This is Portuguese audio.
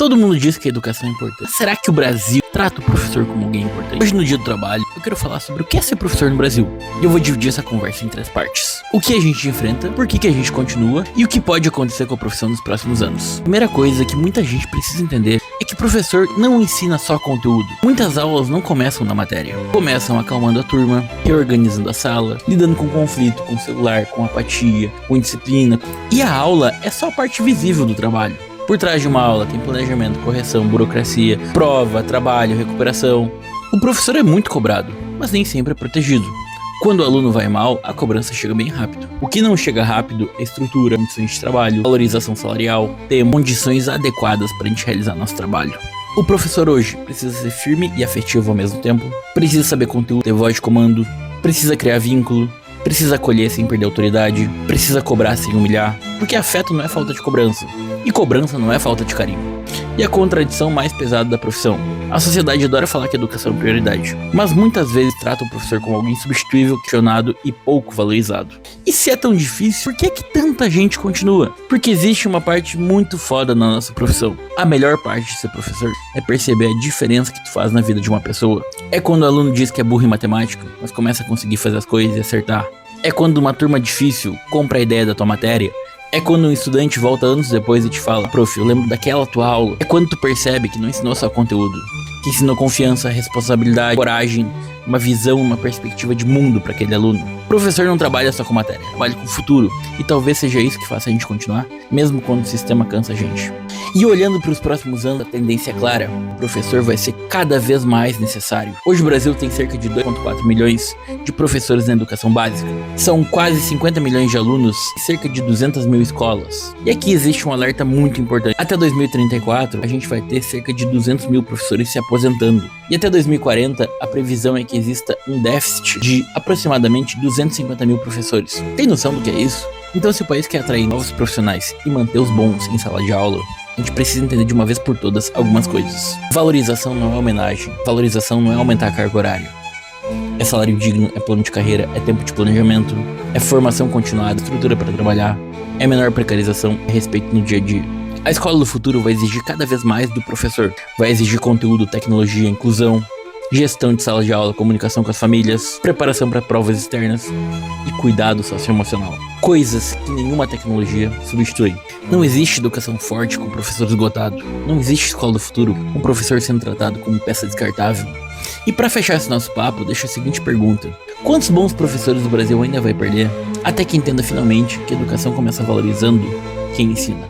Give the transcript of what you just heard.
Todo mundo diz que a educação é importante. Será que o Brasil trata o professor como alguém importante? Hoje, no dia do trabalho, eu quero falar sobre o que é ser professor no Brasil. E eu vou dividir essa conversa em 3 partes. O que a gente enfrenta, por que a gente continua e o que pode acontecer com a profissão nos próximos anos. A primeira coisa que muita gente precisa entender é que o professor não ensina só conteúdo. Muitas aulas não começam na matéria. Começam acalmando a turma, reorganizando a sala, lidando com conflito, com o celular, com apatia, com indisciplina. E a aula é só a parte visível do trabalho. Por trás de uma aula tem planejamento, correção, burocracia, prova, trabalho, recuperação. O professor é muito cobrado, mas nem sempre é protegido. Quando o aluno vai mal, a cobrança chega bem rápido. O que não chega rápido é estrutura, condições de trabalho, valorização salarial, ter condições adequadas para a gente realizar nosso trabalho. O professor hoje precisa ser firme e afetivo ao mesmo tempo, precisa saber conteúdo, ter voz de comando, precisa criar vínculo, precisa acolher sem perder autoridade, precisa cobrar sem humilhar, porque afeto não é falta de cobrança, e cobrança não é falta de carinho. E a contradição mais pesada da profissão: a sociedade adora falar que a educação é prioridade, mas muitas vezes trata o professor como alguém substituível, questionado e pouco valorizado. E se é tão difícil, por que é que tanta gente continua? Porque existe uma parte muito foda na nossa profissão. A melhor parte de ser professor é perceber a diferença que tu faz na vida de uma pessoa. É quando o aluno diz que é burro em matemática, mas começa a conseguir fazer as coisas e acertar. É quando uma turma difícil compra a ideia da tua matéria. É quando um estudante volta anos depois e te fala: prof, eu lembro daquela tua aula. É quando tu percebe que não ensinou só conteúdo, que ensinou confiança, responsabilidade, coragem, uma visão, uma perspectiva de mundo para aquele aluno. O professor não trabalha só com matéria, trabalha com o futuro. E talvez seja isso que faça a gente continuar, mesmo quando o sistema cansa a gente. E olhando para os próximos anos, a tendência é clara: o professor vai ser cada vez mais necessário. Hoje o Brasil tem cerca de 2,4 milhões de professores na educação básica. São quase 50 milhões de alunos e cerca de 200 mil escolas. E aqui existe um alerta muito importante. Até 2034, a gente vai ter cerca de 200 mil professores se aposentando. E até 2040, a previsão é que exista um déficit de aproximadamente 250 mil professores. Tem noção do que é isso? Então, se o país quer atrair novos profissionais e manter os bons em sala de aula, a gente precisa entender de uma vez por todas algumas coisas. Valorização não é homenagem. Valorização não é aumentar a carga horária. É salário digno, é plano de carreira, é tempo de planejamento, é formação continuada, estrutura para trabalhar, é menor precarização, é respeito no dia a dia. A escola do futuro vai exigir cada vez mais do professor. Vai exigir conteúdo, tecnologia, inclusão, gestão de sala de aula, comunicação com as famílias, preparação para provas externas e cuidado socioemocional. Coisas que nenhuma tecnologia substitui. Não existe educação forte com professor esgotado. Não existe escola do futuro com professor sendo tratado como peça descartável. E para fechar esse nosso papo, deixo a seguinte pergunta: quantos bons professores o Brasil ainda vai perder até que entenda finalmente que a educação começa valorizando quem ensina?